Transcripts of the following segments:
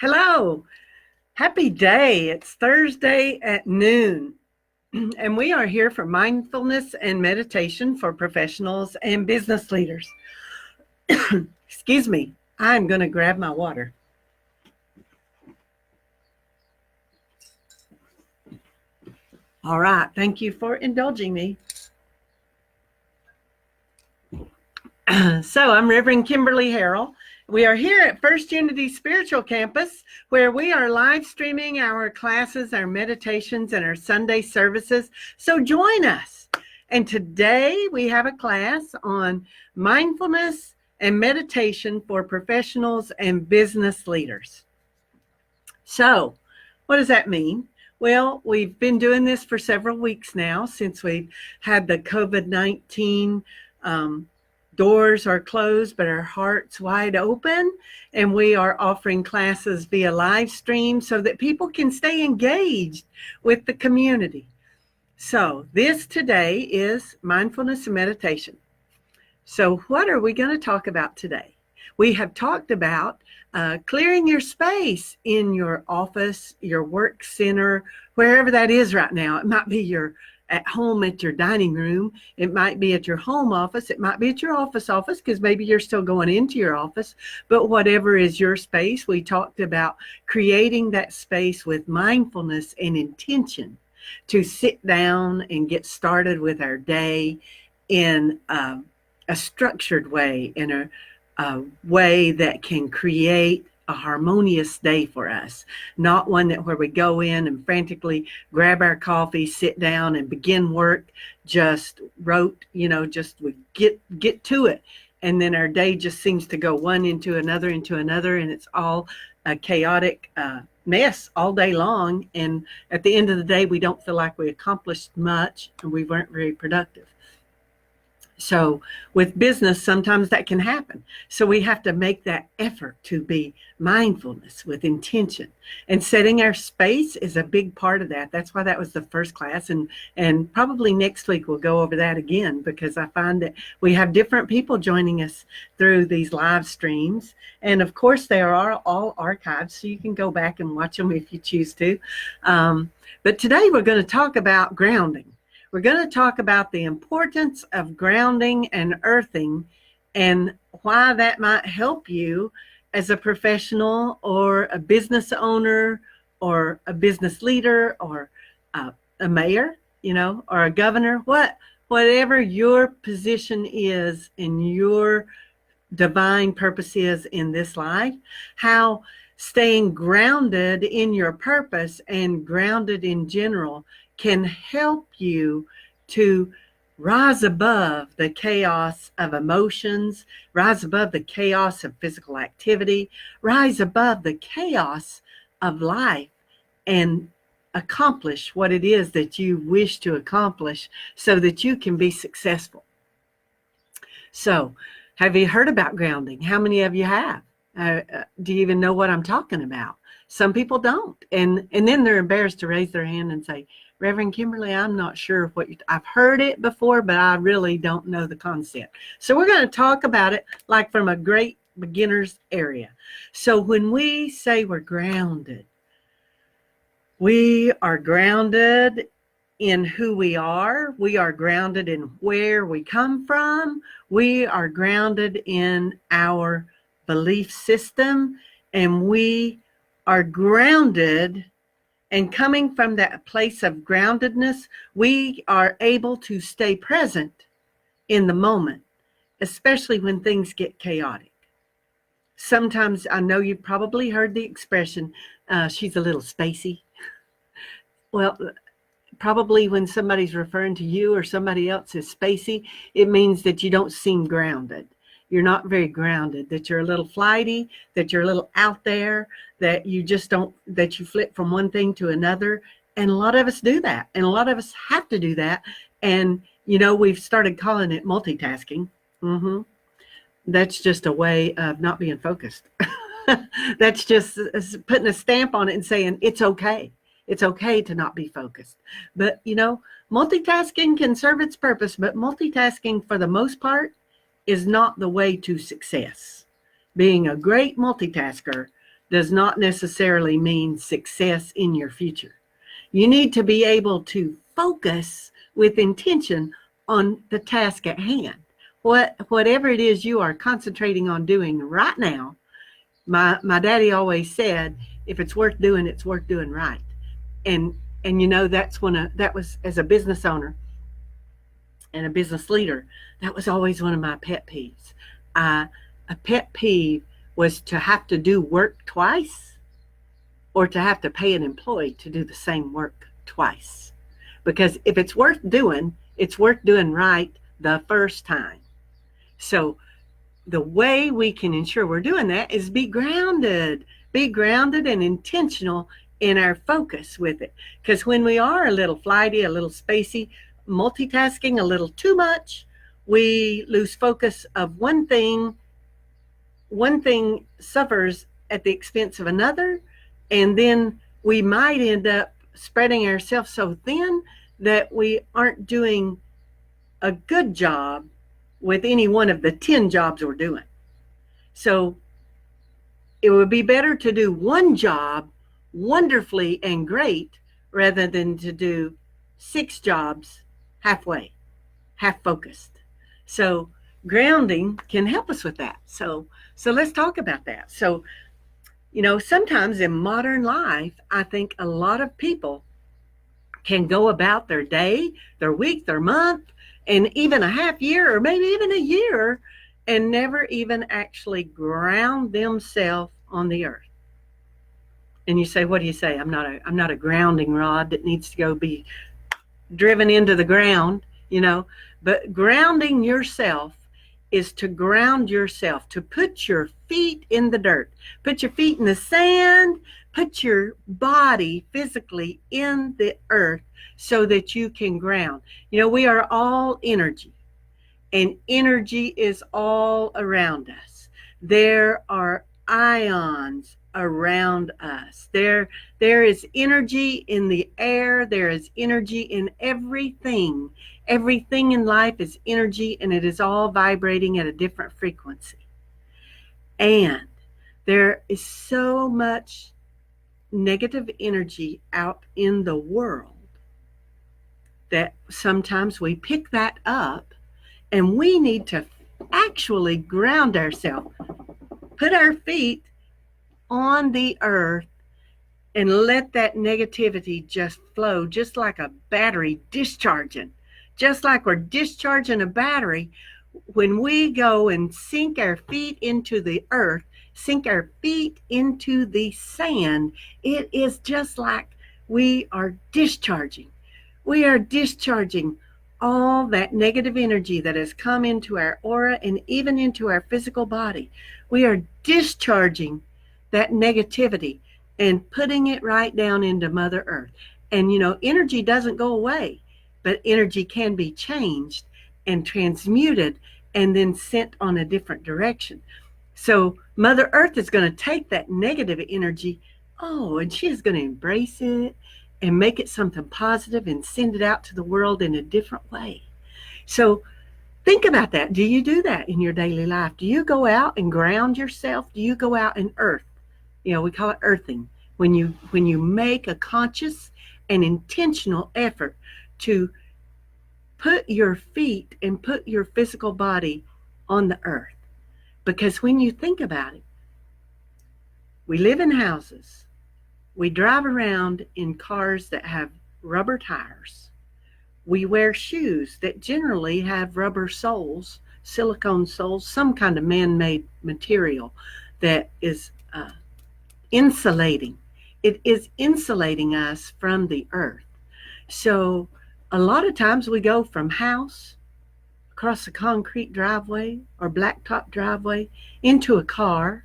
Hello, happy day. It's Thursday at noon, and we are here for mindfulness and meditation for professionals and business leaders. Excuse me, I'm going to grab my water. All right, thank you for indulging me. So I'm Reverend Kimberley Harrell. We are here at First Unity Spiritual Campus, where we are live streaming our classes, our meditations, and our Sunday services. So join us. And today we have a class on mindfulness and meditation for professionals and business leaders. So what does that mean? Well, we've been doing this for several weeks now since we've had the COVID-19 doors are closed, but our heart's wide open, and we are offering classes via live stream so that people can stay engaged with the community. So this today is mindfulness and meditation. So what are we going to talk about today? We have talked about clearing your space in your office, your work center, wherever that is right now. It might be your at home at your dining room. It might be at your home office. It might be at your office because maybe you're still going into your office. But whatever is your space, we talked about creating that space with mindfulness and intention to sit down and get started with our day in a structured way, in a way that can create a harmonious day for us, not one that where we go in and frantically grab our coffee, sit down and begin work, just we get to it. And then our day just seems to go one into another, and it's all a chaotic mess all day long. And at the end of the day, we don't feel like we accomplished much and we weren't very productive. So with business, sometimes that can happen. So we have to make that effort to be mindfulness with intention, and setting our space is a big part of that. That's why that was the first class. And probably next week we'll go over that again, because I find that we have different people joining us through these live streams. And of course, they are all archived, so you can go back and watch them if you choose to. But today we're going to talk about grounding. We're going to talk about the importance of grounding and earthing and why that might help you as a professional or a business owner or a business leader or a mayor, or a governor, whatever your position is and your divine purpose is in this life, how staying grounded in your purpose and grounded in general can help you to rise above the chaos of emotions, rise above the chaos of physical activity, rise above the chaos of life, and accomplish what it is that you wish to accomplish so that you can be successful. So, have you heard about grounding? How many of you have? Do you even know what I'm talking about? Some people don't. And then they're embarrassed to raise their hand and say, Reverend Kimberley, I'm not sure what I've heard it before, but I really don't know the concept. So we're going to talk about it like from a great beginner's area. So when we say we're grounded, we are grounded in who we are. We are grounded in where we come from. We are grounded in our belief system, and we are grounded. And coming from that place of groundedness, we are able to stay present in the moment, especially when things get chaotic. Sometimes, I know you've probably heard the expression, she's a little spacey. Well, probably when somebody's referring to you or somebody else as spacey, it means that you don't seem grounded. You're not very grounded, that you're a little flighty, that you're a little out there, that you just don't, that you flip from one thing to another. And a lot of us do that. And a lot of us have to do that. And, we've started calling it multitasking. That's just a way of not being focused. That's just putting a stamp on it and saying, it's okay. It's okay to not be focused. But, multitasking can serve its purpose, but multitasking for the most part is not the way to success. Being a great multitasker does not necessarily mean success in your future. You need to be able to focus with intention on the task at hand. Whatever it is you are concentrating on doing right now, my daddy always said, if it's worth doing, it's worth doing right. And you know, that was, as a business owner and a business leader, that was always one of my pet peeves. A pet peeve was to have to do work twice, or to have to pay an employee to do the same work twice. Because if it's worth doing, it's worth doing right the first time. So the way we can ensure we're doing that is be grounded and intentional in our focus with it. Because when we are a little flighty, a little spacey, multitasking a little too much, we lose focus of one thing. One thing suffers at the expense of another, and then we might end up spreading ourselves so thin that we aren't doing a good job with any one of the 10 jobs we're doing. So it would be better to do one job wonderfully and great rather than to do 6 jobs halfway, half focused. So grounding can help us with that. So let's talk about that. So, you know, sometimes in modern life, I think a lot of people can go about their day, their week, their month, and even a half year or maybe even a year, and never even actually ground themselves on the earth. And you say, what do you say? I'm not a grounding rod that needs to go be driven into the ground, you know. But grounding yourself is to ground yourself, to put your feet in the dirt, put your feet in the sand, put your body physically in the earth so that you can ground. You know, we are all energy, and energy is all around us. There are ions around us. There is energy in the air. There is energy in everything. Everything in life is energy, and it is all vibrating at a different frequency. And there is so much negative energy out in the world that sometimes we pick that up, and we need to actually ground ourselves, put our feet on the earth, and let that negativity just flow, just like a battery discharging. Just like we're discharging a battery, when we go and sink our feet into the earth, sink our feet into the sand, it is just like we are discharging. We are discharging all that negative energy that has come into our aura and even into our physical body. We are discharging that negativity and putting it right down into Mother Earth. And you know, energy doesn't go away, but energy can be changed and transmuted and then sent on a different direction. So Mother Earth is going to take that negative energy, and she is going to embrace it and make it something positive and send it out to the world in a different way. So think about that. Do you do that in your daily life? Do you go out and ground yourself? Do you go out and earth? You know, we call it earthing. When you make a conscious and intentional effort to put your feet and put your physical body on the earth. Because when you think about it, we live in houses. We drive around in cars that have rubber tires. We wear shoes that generally have rubber soles, silicone soles, some kind of man-made material that is insulating. It is insulating us from the earth. So a lot of times we go from house across a concrete driveway or blacktop driveway into a car.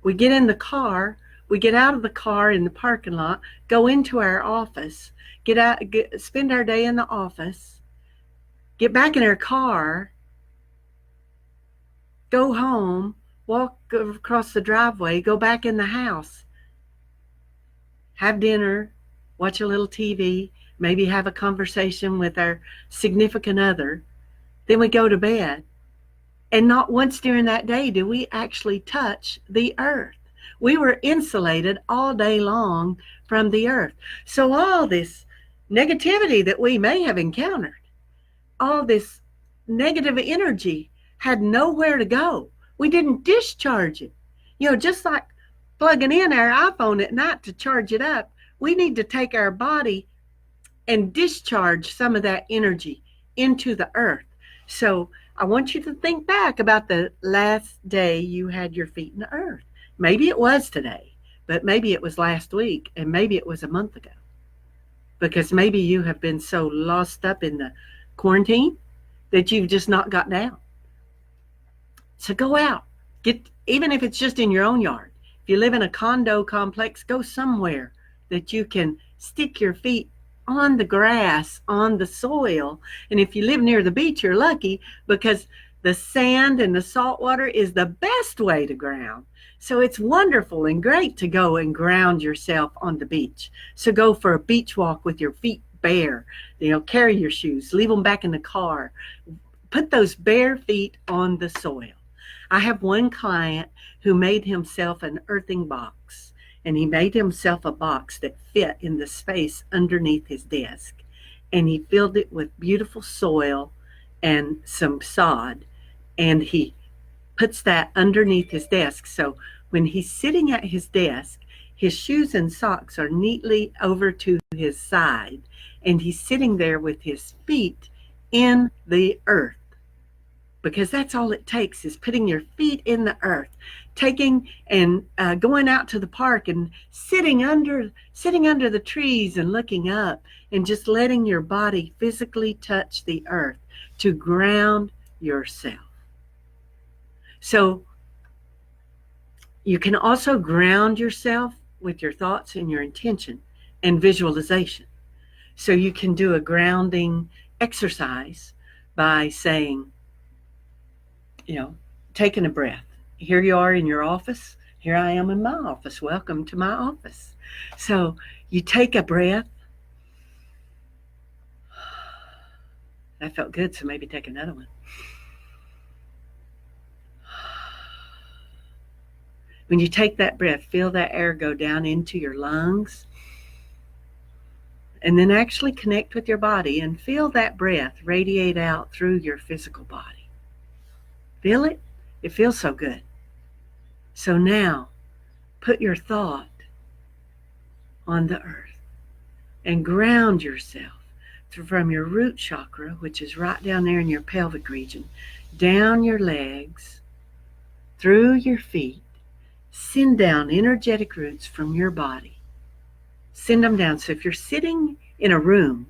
We get in the car, we get out of the car in the parking lot, go into our office, spend our day in the office, get back in our car, go home, walk across the driveway, go back in the house, have dinner, watch a little TV, maybe have a conversation with our significant other. Then we go to bed. And not once during that day do we actually touch the earth. We were insulated all day long from the earth. So all this negativity that we may have encountered, all this negative energy had nowhere to go. We didn't discharge it. Just like plugging in our iPhone at night to charge it up, we need to take our body and discharge some of that energy into the earth. So I want you to think back about the last day you had your feet in the earth. Maybe it was today, but maybe it was last week, and maybe it was a month ago. Because maybe you have been so lost up in the quarantine that you've just not gotten out. So go out. Even if it's just in your own yard. If you live in a condo complex, go somewhere that you can stick your feet on the grass, on the soil. And if you live near the beach, you're lucky, because the sand and the salt water is the best way to ground. So it's wonderful and great to go and ground yourself on the beach. So go for a beach walk with your feet bare. Carry your shoes, leave them back in the car. Put those bare feet on the soil. I have one client who made himself an earthing box, and he made himself a box that fit in the space underneath his desk. And he filled it with beautiful soil and some sod, and he puts that underneath his desk. So when he's sitting at his desk, his shoes and socks are neatly over to his side, and he's sitting there with his feet in the earth. Because that's all it takes, is putting your feet in the earth, taking and going out to the park and sitting under the trees and looking up, and just letting your body physically touch the earth to ground yourself. So you can also ground yourself with your thoughts and your intention and visualization. So you can do a grounding exercise by saying, taking a breath. Here you are in your office. Here I am in my office. Welcome to my office. So you take a breath. That felt good, so maybe take another one. When you take that breath, feel that air go down into your lungs, and then actually connect with your body and feel that breath radiate out through your physical body. Feel it? It feels so good. So now, put your thought on the earth and ground yourself from your root chakra, which is right down there in your pelvic region, down your legs, through your feet. Send down energetic roots from your body. Send them down. So if you're sitting in a room,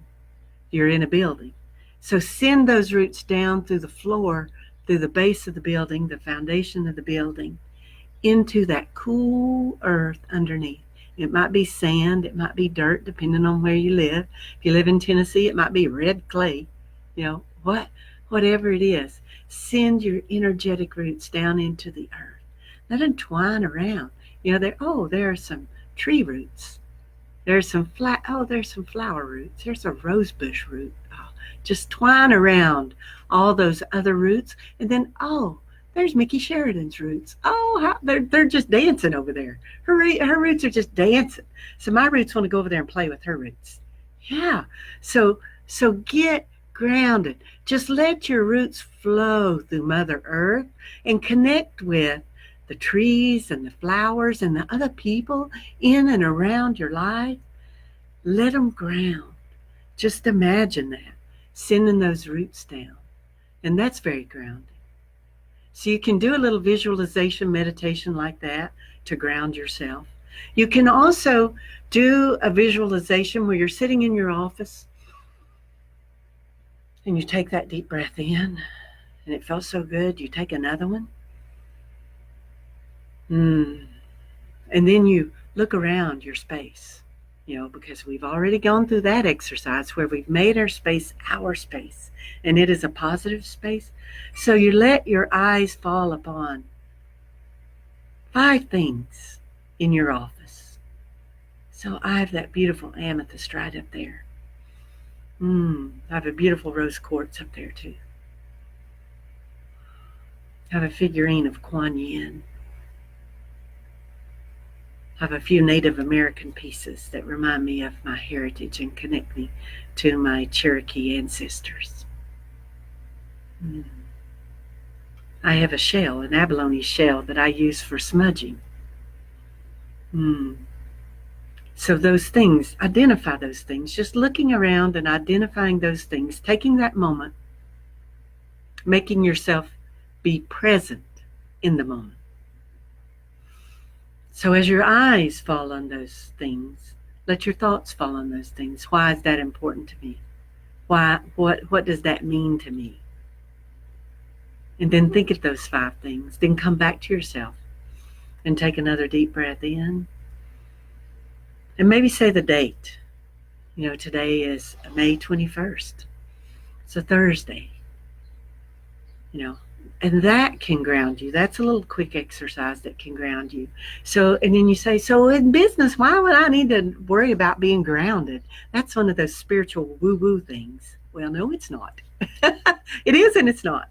you're in a building. So send those roots down through the floor, through the base of the building, the foundation of the building, into that cool earth underneath. It might be sand, it might be dirt, depending on where you live. If you live in Tennessee, it might be red clay. Whatever it is, send your energetic roots down into the earth. Let them twine around. There are some tree roots. There's some flower roots. There's a rosebush root. Just twine around all those other roots, and then there's Mickey Sheridan's roots. They're just dancing over there. Her roots are just dancing. So my roots want to go over there and play with her roots. Yeah. So get grounded. Just let your roots flow through Mother Earth and connect with the trees and the flowers and the other people in and around your life. Let them ground. Just imagine that. Sending those roots down. And that's very grounding. So you can do a little visualization meditation like that to ground yourself. You can also do a visualization where you're sitting in your office and you take that deep breath in, and it felt so good. You take another one. And then you look around your space. Because we've already gone through that exercise where we've made our space our space, and it is a positive space. So you let your eyes fall upon 5 things in your office. So I have that beautiful amethyst right up there. I have a beautiful rose quartz up there too. I have a figurine of Kuan Yin. I have a few Native American pieces that remind me of my heritage and connect me to my Cherokee ancestors. I have a shell, an abalone shell, that I use for smudging. So those things, identify those things, just looking around and identifying those things, taking that moment, making yourself be present in the moment. So as your eyes fall on those things, let your thoughts fall on those things. Why is that important to me? What does that mean to me? And then think of those 5 things. Then come back to yourself and take another deep breath in. And maybe say the date. Today is May 21st. It's a Thursday. And that can ground you. That's a little quick exercise that can ground you. So, and then you say, so in business, why would I need to worry about being grounded? That's one of those spiritual woo-woo things. Well, no, it's not. It is and it's not.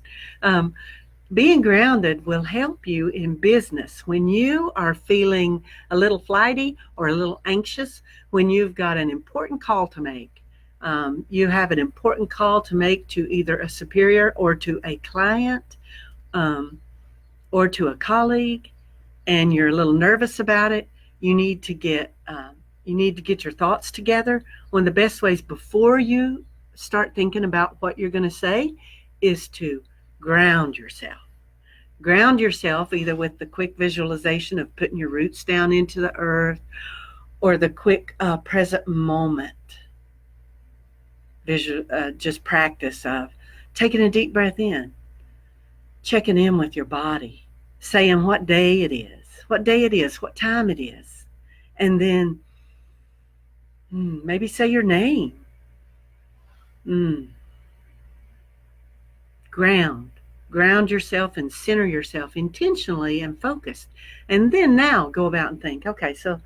Being grounded will help you in business when you are feeling a little flighty or a little anxious, when you've got an important call to make. You have an important call to make to either a superior or to a client, or to a colleague, and you're a little nervous about it. You need to get your thoughts together. One of the best ways before you start thinking about what you're going to say is to ground yourself. Ground yourself either with the quick visualization of putting your roots down into the earth, or the quick present moment just practice of taking a deep breath in, checking in with your body, saying what day it is, what time it is, and then maybe say your name. Ground yourself and center yourself intentionally and focused. And then now go about and think, okay, so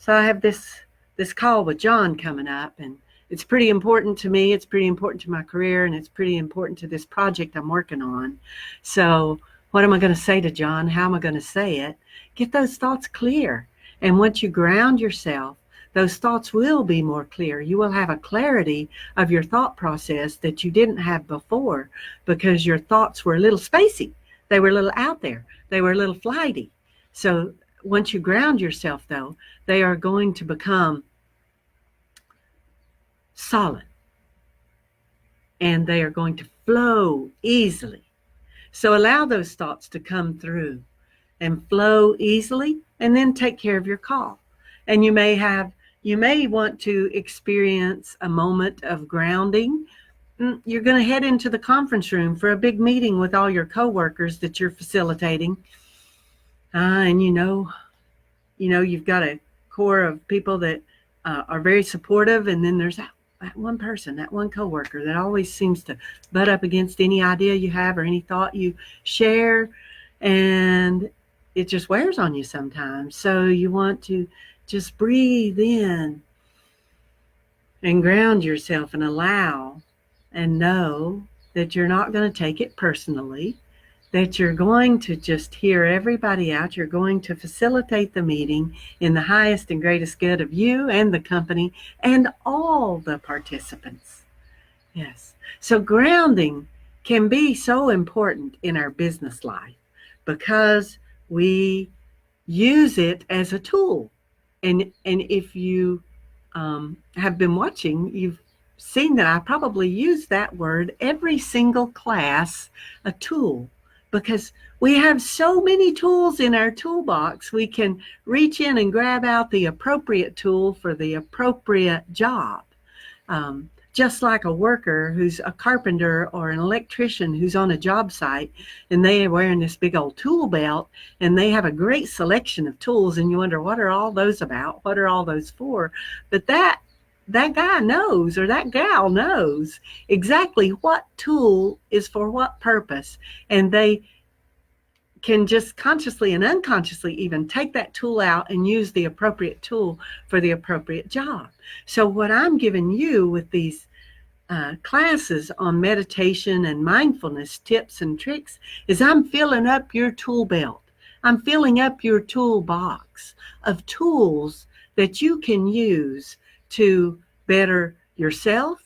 I have this call with John coming up, and it's pretty important to me. It's pretty important to my career, and it's pretty important to this project I'm working on. So what am I going to say to John? How am I going to say it? Get those thoughts clear. And once you ground yourself, those thoughts will be more clear. You will have a clarity of your thought process that you didn't have before, because your thoughts were a little spacey. They were a little out there. They were a little flighty. So once you ground yourself, though, they are going to become solid, and they are going to flow easily. So allow those thoughts to come through and flow easily, and then take care of your call. And you may want to experience a moment of grounding. You're going to head into the conference room for a big meeting with all your coworkers that you're facilitating. And you've got a core of people that are very supportive, and then there's that one person, that one coworker that always seems to butt up against any idea you have or any thought you share, and it just wears on you sometimes. So you want to just breathe in and ground yourself and allow and know that you're not going to take it personally, that you're going to just hear everybody out. You're going to facilitate the meeting in the highest and greatest good of you and the company and all the participants. Yes. So grounding can be so important in our business life because we use it as a tool. And if you have been watching, you've seen that I probably use that word every single class, a tool, because we have so many tools in our toolbox. We can reach in and grab out the appropriate tool for the appropriate job. Just like a worker who's a carpenter or an electrician who's on a job site, and they are wearing this big old tool belt, and they have a great selection of tools, and you wonder, what are all those about? What are all those for? But that guy knows, or that gal knows exactly what tool is for what purpose, and they can just consciously and unconsciously even take that tool out and use the appropriate tool for the appropriate job. So what I'm giving you with these classes on meditation and mindfulness tips and tricks is I'm filling up your tool belt. I'm filling up your toolbox of tools that you can use to better yourself,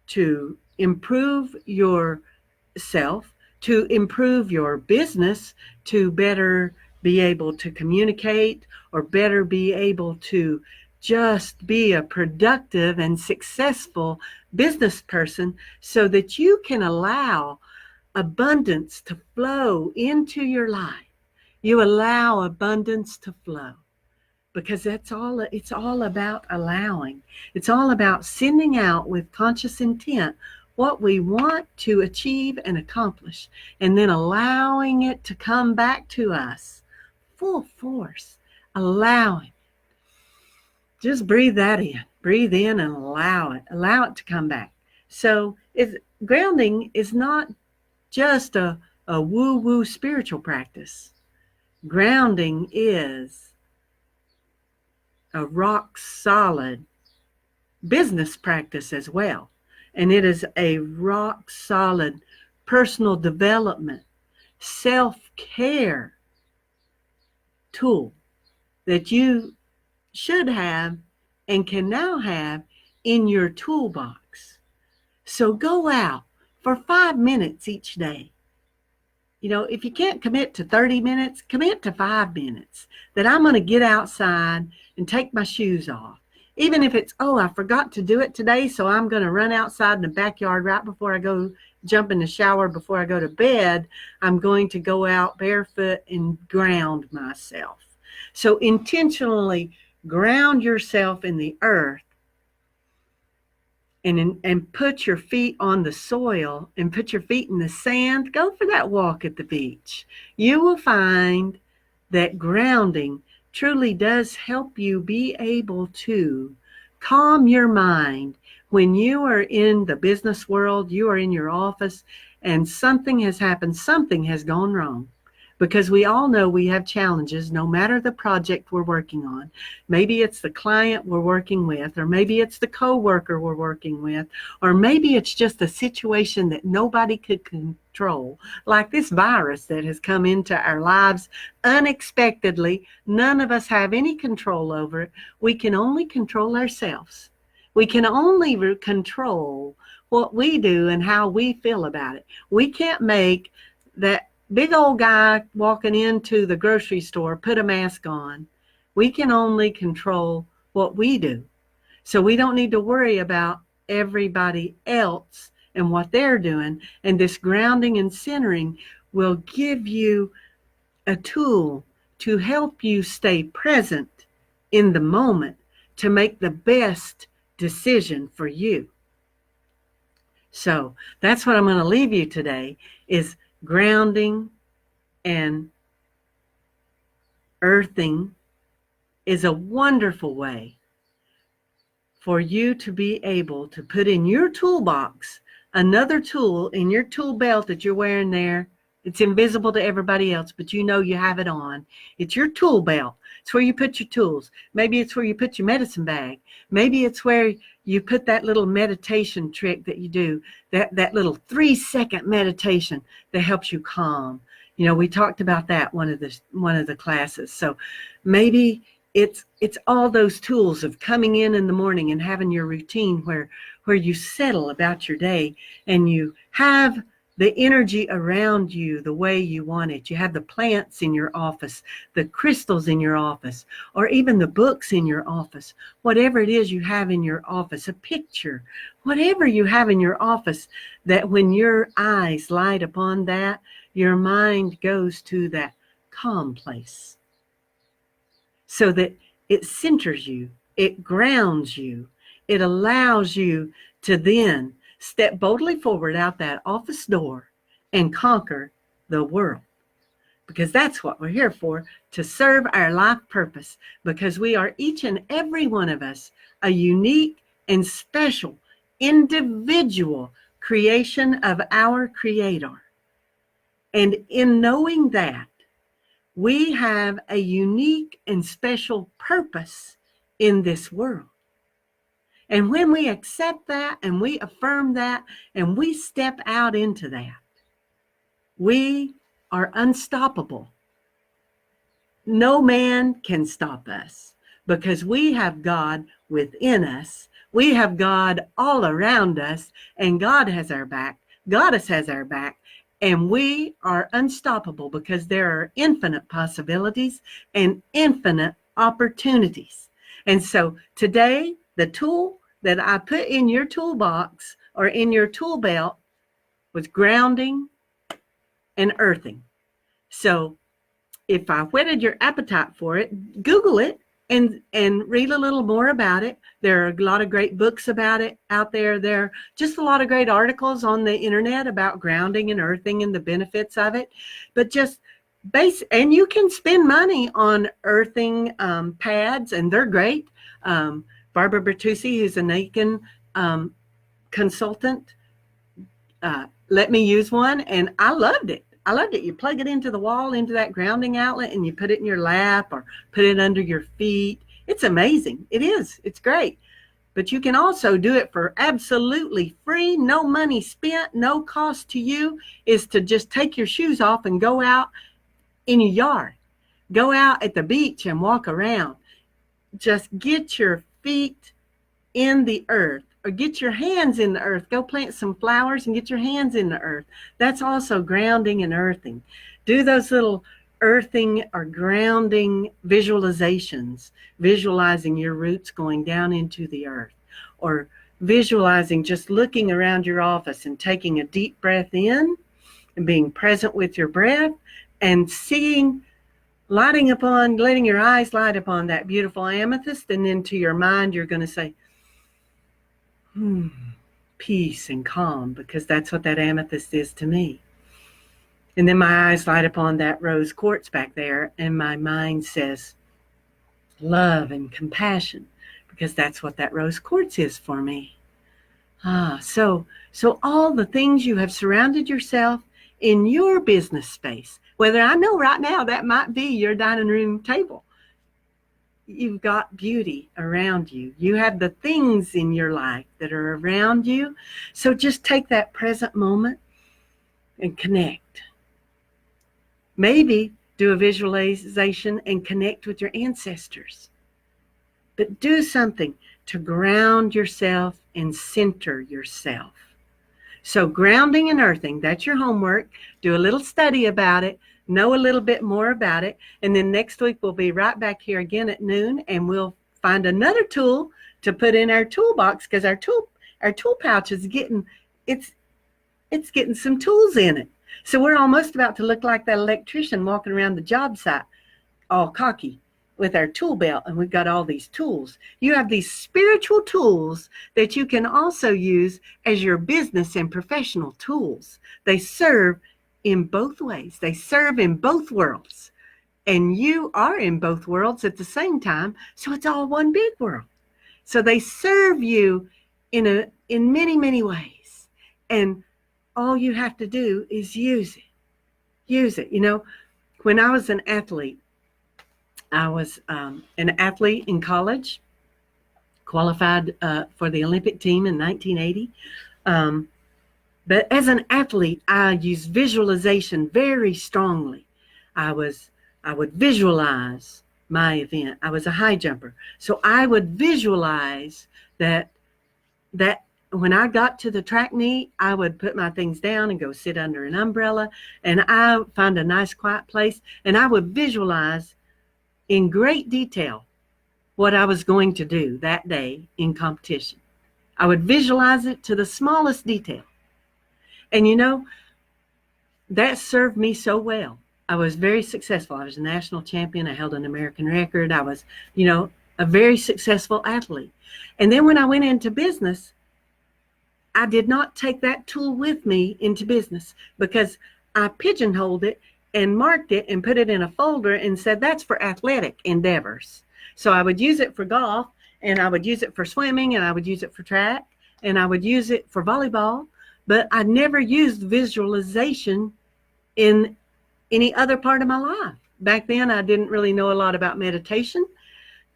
to improve yourself, to improve your business, to better be able to communicate, or better be able to just be a productive and successful business person, so that you can allow abundance to flow into your life. You allow abundance to flow, because it's all about allowing. It's all about sending out with conscious intent what we want to achieve and accomplish, and then allowing it to come back to us full force. Allowing. Just breathe that in. Breathe in and allow it. Allow it to come back. So grounding is not just a woo-woo spiritual practice. Grounding is a rock solid business practice as well. And it is a rock solid personal development, self-care tool that you should have and can now have in your toolbox. So go out for 5 minutes each day. You know, if you can't commit to 30 minutes, commit to 5 minutes, that I'm going to get outside and take my shoes off. Even if it's, oh, I forgot to do it today, so I'm going to run outside in the backyard right before I go jump in the shower before I go to bed. I'm going to go out barefoot and ground myself. So intentionally ground yourself in the earth, and put your feet on the soil and put your feet in the sand. Go for that walk at the beach. You will find that grounding truly does help you be able to calm your mind when you are in the business world, you are in your office, and something has happened, something has gone wrong. Because we all know we have challenges, no matter the project we're working on. Maybe it's the client we're working with, or maybe it's the coworker we're working with, or maybe it's just a situation that nobody could control, like this virus that has come into our lives unexpectedly. None of us have any control over it. We can only control ourselves. We can only control what we do and how we feel about it. We can't make that big old guy walking into the grocery store put a mask on. We can only control what we do. So we don't need to worry about everybody else and what they're doing. And this grounding and centering will give you a tool to help you stay present in the moment to make the best decision for you. So that's what I'm going to leave you today, is grounding and earthing is a wonderful way for you to be able to put in your toolbox another tool in your tool belt that you're wearing there. It's invisible to everybody else, but you know you have it on. It's your tool belt. It's where you put your tools. Maybe it's where you put your medicine bag. Maybe it's where you put that little meditation trick that you do, that little 3-second meditation that helps you calm. You know, we talked about that one of the classes. So maybe it's all those tools of coming in the morning and having your routine where you settle about your day and you have the energy around you the way you want it. You have the plants in your office, the crystals in your office, or even the books in your office. Whatever it is you have in your office, a picture, whatever you have in your office, that when your eyes light upon that, your mind goes to that calm place. So that it centers you, it grounds you, it allows you to then step boldly forward out that office door and conquer the world. Because that's what we're here for, to serve our life purpose. Because we are, each and every one of us, a unique and special individual creation of our Creator. And in knowing that, we have a unique and special purpose in this world. And when we accept that and we affirm that and we step out into that, we are unstoppable. no man can stop us because we have God within us. We have God all around us, and God has our back. Goddess has our back, and we are unstoppable because there are infinite possibilities and infinite opportunities. And so today, the tool that I put in your toolbox or in your tool belt was grounding and earthing. So if I whetted your appetite for it, Google it and read a little more about it. There are a lot of great books about it out there. There are just a lot of great articles on the internet about grounding and earthing and the benefits of it. But just and you can spend money on earthing pads, and they're great. Barbara Bertucci, who's a Nakan consultant, let me use one, and I loved it. You plug it into the wall, into that grounding outlet, and you put it in your lap or put it under your feet. It's amazing. It is. It's great. But you can also do it for absolutely free, no money spent, no cost to you, is to just take your shoes off and go out in your yard. Go out at the beach and walk around. Just get your feet in the earth, or get your hands in the earth. Go plant some flowers and get your hands in the earth. That's also grounding and earthing. Do those little earthing or grounding visualizations, visualizing your roots going down into the earth, or visualizing just looking around your office and taking a deep breath in and being present with your breath and seeing, letting your eyes light upon that beautiful amethyst, and then to your mind you're going to say, peace and calm, because that's what that amethyst is to me. And then my eyes light upon that rose quartz back there, and my mind says love and compassion, because that's what that rose quartz is for me. So all the things you have surrounded yourself in your business space, whether I know right now that might be your dining room table. You've got beauty around you. You have the things in your life that are around you. So just take that present moment and connect. Maybe do a visualization and connect with your ancestors. But do something to ground yourself and center yourself. So grounding and earthing, that's your homework. Do a little study about it. Know a little bit more about it. And then next week we'll be right back here again at noon, and we'll find another tool to put in our toolbox, because our tool pouch is getting some tools in it. So we're almost about to look like that electrician walking around the job site all cocky with our tool belt, and we've got all these tools. You have these spiritual tools that you can also use as your business and professional tools. They serve in both ways. They serve in both worlds. And you are in both worlds at the same time, so it's all one big world. So they serve you in many, many ways. And all you have to do is use it. Use it. You know, when I was an athlete, I was an athlete in college, qualified for the Olympic team in 1980. But as an athlete, I used visualization very strongly. I would visualize my event. I was a high jumper. So I would visualize that when I got to the track meet, I would put my things down and go sit under an umbrella, and I would find a nice quiet place, and I would visualize in great detail what I was going to do that day in competition. I would visualize it to the smallest detail. And you know, that served me so well. I was very successful. I was a national champion. I held an American record. I was, a very successful athlete. And then when I went into business, I did not take that tool with me into business, because I pigeonholed it and marked it and put it in a folder and said, that's for athletic endeavors. So I would use it for golf, and I would use it for swimming, and I would use it for track, and I would use it for volleyball. But I never used visualization in any other part of my life. Back then, I didn't really know a lot about meditation.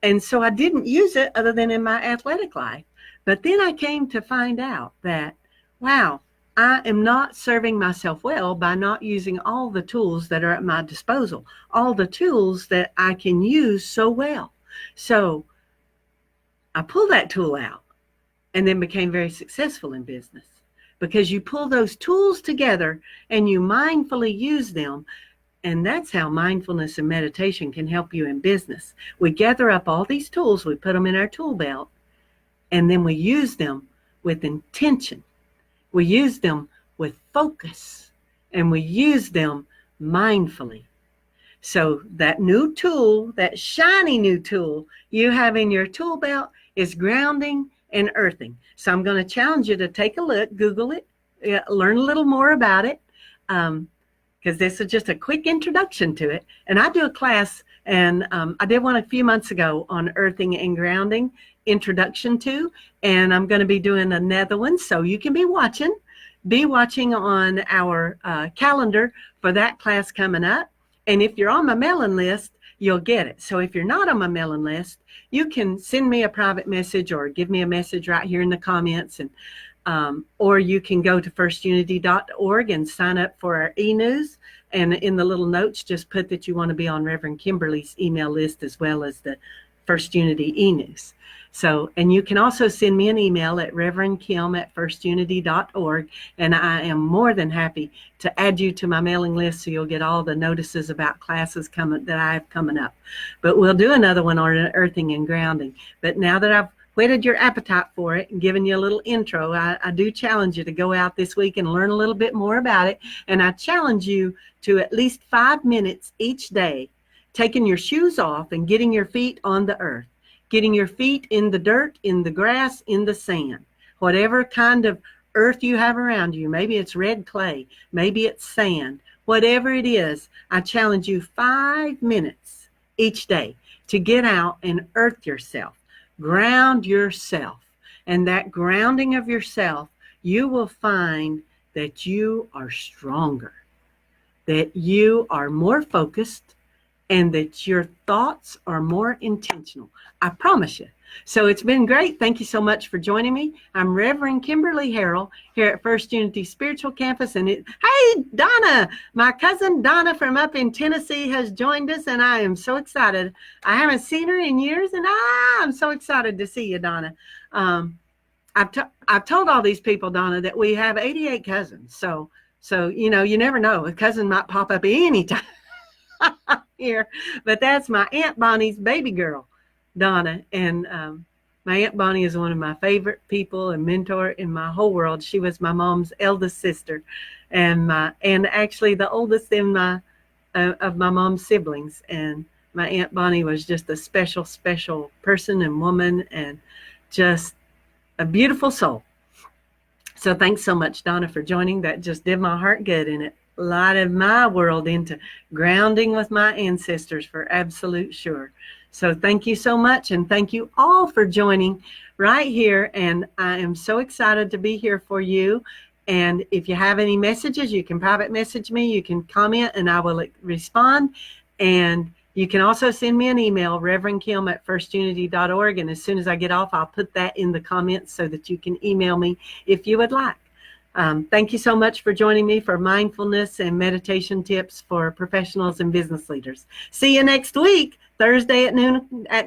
And so I didn't use it other than in my athletic life. But then I came to find out that, wow, I am not serving myself well by not using all the tools that are at my disposal, all the tools that I can use so well. So I pulled that tool out and then became very successful in business, because you pull those tools together and you mindfully use them. And that's how mindfulness and meditation can help you in business. We gather up all these tools, we put them in our tool belt, and then we use them with intention. We use them with focus, and we use them mindfully. So that new tool, that shiny new tool you have in your tool belt, is grounding and earthing. So I'm going to challenge you to take a look, Google it, learn a little more about it, because this is just a quick introduction to it. And I do a class, and I did one a few months ago on earthing and grounding, introduction to, and I'm going to be doing another one. So you can be watching on our calendar for that class coming up. And if you're on my mailing list, you'll get it. So if you're not on my mailing list, you can send me a private message or give me a message right here in the comments, and or you can go to firstunity.org and sign up for our e-news. And in the little notes, just put that you want to be on Reverend Kimberley's email list as well as the First Unity e-news. So, and you can also send me an email at reverendkim@firstunity.org, and I am more than happy to add you to my mailing list so you'll get all the notices about classes that I have coming up. But we'll do another one on earthing and grounding. But now that I've whetted your appetite for it and given you a little intro, I do challenge you to go out this week and learn a little bit more about it. And I challenge you to at least 5 minutes each day, taking your shoes off and getting your feet on the earth. Getting your feet in the dirt, in the grass, in the sand, whatever kind of earth you have around you. Maybe it's red clay, maybe it's sand, whatever it is. I challenge you 5 minutes each day to get out and earth yourself, ground yourself. And that grounding of yourself, you will find that you are stronger, that you are more focused, and that your thoughts are more intentional. I promise you. So it's been great. Thank you so much for joining me. I'm Reverend Kimberley Harrell here at First Unity Spiritual Campus. And hey, Donna, my cousin Donna from up in Tennessee has joined us, and I am so excited. I haven't seen her in years, and I'm so excited to see you, Donna. I've told all these people, Donna, that we have 88 cousins. So you know, you never know. A cousin might pop up anytime. Here, but that's my Aunt Bonnie's baby girl, Donna, and my Aunt Bonnie is one of my favorite people and mentor in my whole world. She was my mom's eldest sister, and actually the oldest in of my mom's siblings. And my Aunt Bonnie was just a special person and woman, and just a beautiful soul. So thanks so much, Donna, for joining. That just did my heart good, and it lighted my world into grounding with my ancestors for absolute sure. So thank you so much, and thank you all for joining right here. And I am so excited to be here for you. And if you have any messages, you can private message me, you can comment, and I will respond. And you can also send me an email, reverendkim@firstunity.org. And as soon as I get off, I'll put that in the comments so that you can email me if you would like. Thank you so much for joining me for mindfulness and meditation tips for professionals and business leaders. See you next week, Thursday at noon. I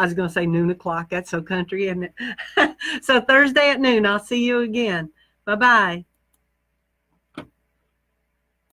was going to say noon o'clock. That's so country, isn't it? So Thursday at noon, I'll see you again. Bye-bye.